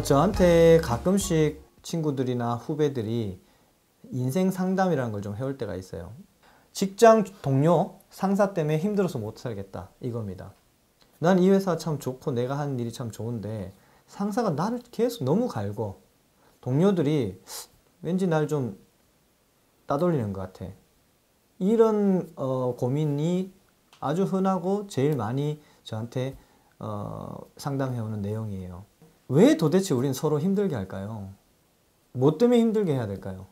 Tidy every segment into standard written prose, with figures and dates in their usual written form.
저한테 가끔씩 친구들이나 후배들이 인생 상담이라는 걸 좀 해올 때가 있어요. 직장 동료, 상사 때문에 힘들어서 못 살겠다 이겁니다. 난 이 회사 참 좋고 내가 하는 일이 참 좋은데 상사가 나를 계속 너무 갈고 동료들이 왠지 날 좀 따돌리는 것 같아. 이런 고민이 아주 흔하고 제일 많이 저한테 상담해오는 내용이에요. 왜 도대체 우리는 서로 힘들게 할까요? 뭐 때문에 힘들게 해야 될까요?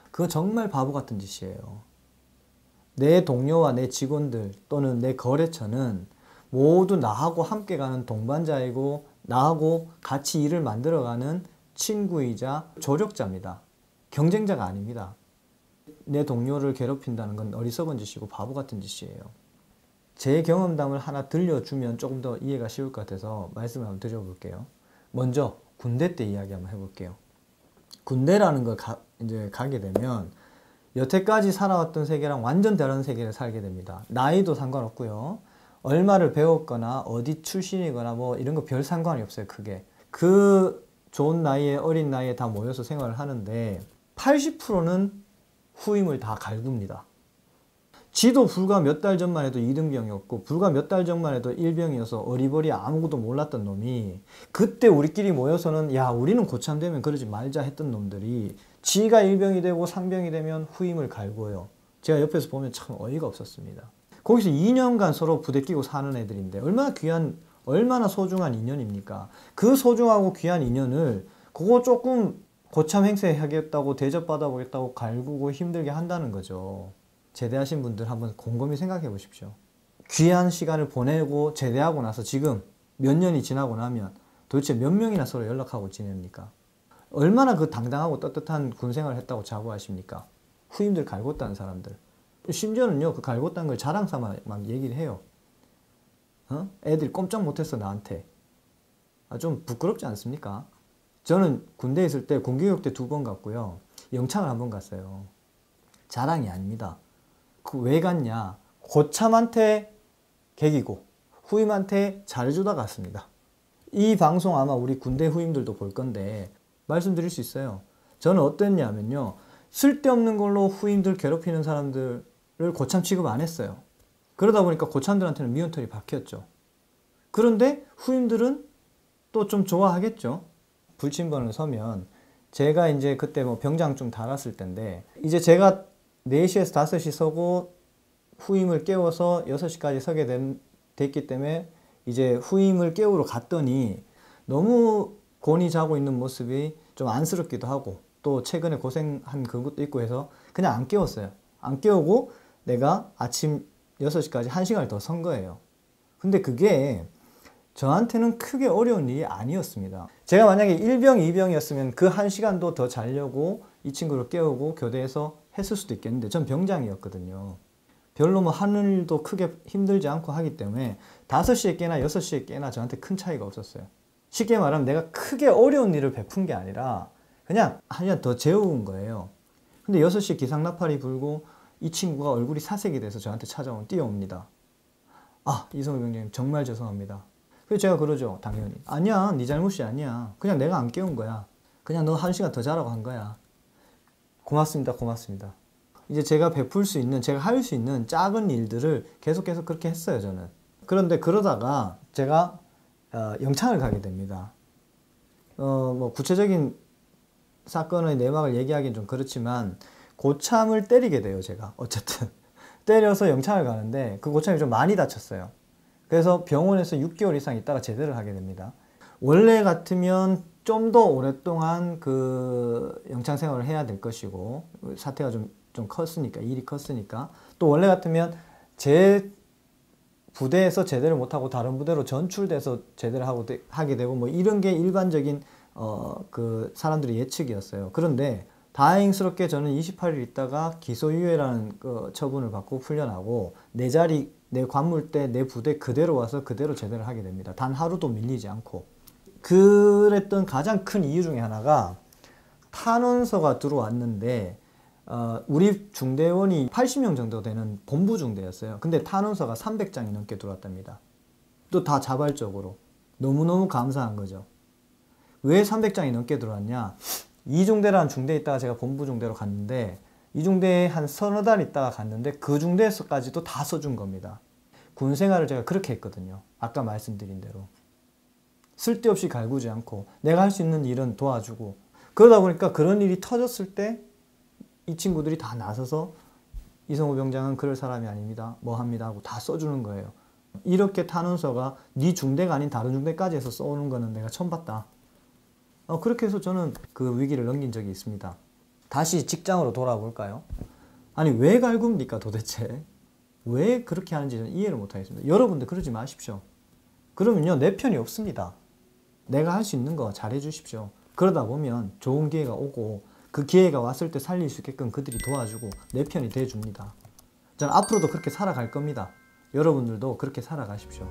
그거 정말 바보 같은 짓이에요. 내 동료와 내 직원들 또는 내 거래처는 모두 나하고 함께 가는 동반자이고 나하고 같이 일을 만들어가는 친구이자 조력자입니다. 경쟁자가 아닙니다. 내 동료를 괴롭힌다는 건 어리석은 짓이고 바보 같은 짓이에요. 제 경험담을 하나 들려주면 조금 더 이해가 쉬울 것 같아서 말씀을 한번 드려볼게요. 먼저 군대 때 이야기 한번 해볼게요. 군대라는 걸 이제 가게 되면 여태까지 살아왔던 세계랑 완전 다른 세계를 살게 됩니다. 나이도 상관없고요. 얼마를 배웠거나 어디 출신이거나 뭐 이런 거 별 상관이 없어요. 크게. 그 좋은 나이에 어린 나이에 다 모여서 생활을 하는데 80%는 후임을 다 갈굽니다. 지도 불과 몇 달 전만 해도 2등병이었고 불과 몇 달 전만 해도 1병이어서 어리버리 아무것도 몰랐던 놈이 그때 우리끼리 모여서는 야 우리는 고참되면 그러지 말자 했던 놈들이 지가 1병이 되고 상병이 되면 후임을 갈고요. 제가 옆에서 보면 참 어이가 없었습니다. 거기서 2년간 서로 부대끼고 사는 애들인데 얼마나 귀한 얼마나 소중한 인연입니까? 그 소중하고 귀한 인연을 그거 조금 고참 행세하겠다고 대접받아 보겠다고 갈구고 힘들게 한다는 거죠. 제대하신 분들 한번 곰곰이 생각해 보십시오. 귀한 시간을 보내고 제대하고 나서 지금 몇 년이 지나고 나면 도대체 몇 명이나 서로 연락하고 지냅니까? 얼마나 그 당당하고 떳떳한 군생활을 했다고 자부하십니까? 후임들 갈궜다는 사람들. 심지어는요, 그 갈궜다는 걸 자랑 삼아 막 얘기를 해요. 애들이 꼼짝 못했어, 나한테. 좀 부끄럽지 않습니까? 저는 군대에 있을 때 군교육 때 2번 갔고요. 영창을 1번 갔어요. 자랑이 아닙니다. 그 왜 갔냐? 고참한테 개기고 후임한테 잘해주다 갔습니다. 이 방송 아마 우리 군대 후임들도 볼 건데 말씀드릴 수 있어요. 저는 어땠냐면요. 쓸데없는 걸로 후임들 괴롭히는 사람들을 고참 취급 안 했어요. 그러다 보니까 고참들한테는 미운털이 박혔죠. 그런데 후임들은 또 좀 좋아하겠죠. 불침번을 서면 제가 이제 그때 뭐 병장 좀 달았을 때인데 이제 제가 4시에서 5시 서고 후임을 깨워서 6시까지 서게 됐기 때문에 이제 후임을 깨우러 갔더니 너무 곤히 자고 있는 모습이 좀 안쓰럽기도 하고 또 최근에 고생한 그것도 있고 해서 그냥 안 깨웠어요. 안 깨우고 내가 아침 6시까지 1시간을 더 선 거예요. 근데 그게 저한테는 크게 어려운 일이 아니었습니다. 제가 만약에 1병, 2병이었으면 그 1시간도 더 자려고 이 친구를 깨우고 교대에서 했을 수도 있겠는데 전 병장이었거든요. 별로 뭐 하는 일도 크게 힘들지 않고 하기 때문에 5시에 깨나 6시에 깨나 저한테 큰 차이가 없었어요. 쉽게 말하면 내가 크게 어려운 일을 베푼 게 아니라 그냥 1시간 더 재운 거예요. 근데 6시에 기상나팔이 불고 이 친구가 얼굴이 사색이 돼서 저한테 뛰어옵니다. 아, 이성우 병장님 정말 죄송합니다. 그래서 제가 그러죠. 당연히. 아니야, 네 잘못이 아니야. 그냥 내가 안 깨운 거야. 그냥 너 1시간 더 자라고 한 거야. 고맙습니다. 고맙습니다. 이제 제가 베풀 수 있는, 제가 할 수 있는 작은 일들을 계속해서 그렇게 했어요, 저는. 그런데 그러다가 제가 영창을 가게 됩니다. 뭐 구체적인 사건의 내막을 얘기하기는 좀 그렇지만 고참을 때리게 돼요, 제가. 어쨌든. 때려서 영창을 가는데 그 고참이 좀 많이 다쳤어요. 그래서 병원에서 6개월 이상 있다가 제대를 하게 됩니다. 원래 같으면 좀 더 오랫동안 그 영창 생활을 해야 될 것이고 사태가 좀 컸으니까 일이 컸으니까 또 원래 같으면 제 부대에서 제대를 못하고 다른 부대로 전출돼서 제대를 하게 되고 뭐 이런 게 일반적인 그 사람들의 예측이었어요. 그런데 다행스럽게 저는 28일 있다가 기소유예라는 그 처분을 받고 풀려나고 내 자리 내 관물대 내 부대 그대로 와서 그대로 제대를 하게 됩니다. 단 하루도 밀리지 않고. 그랬던 가장 큰 이유 중에 하나가 탄원서가 들어왔는데 우리 중대원이 80명 정도 되는 본부 중대였어요. 근데 탄원서가 300장이 넘게 들어왔답니다. 또 다 자발적으로. 너무너무 감사한 거죠. 왜 300장이 넘게 들어왔냐? 이중대라는 중대에 있다가 제가 본부 중대로 갔는데 이중대에 한 서너 달 있다가 갔는데 그 중대에서까지도 다 써준 겁니다. 군 생활을 제가 그렇게 했거든요. 아까 말씀드린 대로. 쓸데없이 갈구지 않고 내가 할 수 있는 일은 도와주고 그러다 보니까 그런 일이 터졌을 때 이 친구들이 다 나서서 이성우 병장은 그럴 사람이 아닙니다. 뭐 합니다 하고 다 써주는 거예요. 이렇게 탄원서가 네 중대가 아닌 다른 중대까지 해서 써오는 거는 내가 처음 봤다. 그렇게 해서 저는 그 위기를 넘긴 적이 있습니다. 다시 직장으로 돌아볼까요? 아니 왜 갈굽니까 도대체? 왜 그렇게 하는지 저는 이해를 못하겠습니다. 여러분들 그러지 마십시오. 그러면요 내 편이 없습니다. 내가 할 수 있는 거 잘해 주십시오. 그러다 보면 좋은 기회가 오고 그 기회가 왔을 때 살릴 수 있게끔 그들이 도와주고 내 편이 돼줍니다. 저는 앞으로도 그렇게 살아갈 겁니다. 여러분들도 그렇게 살아가십시오.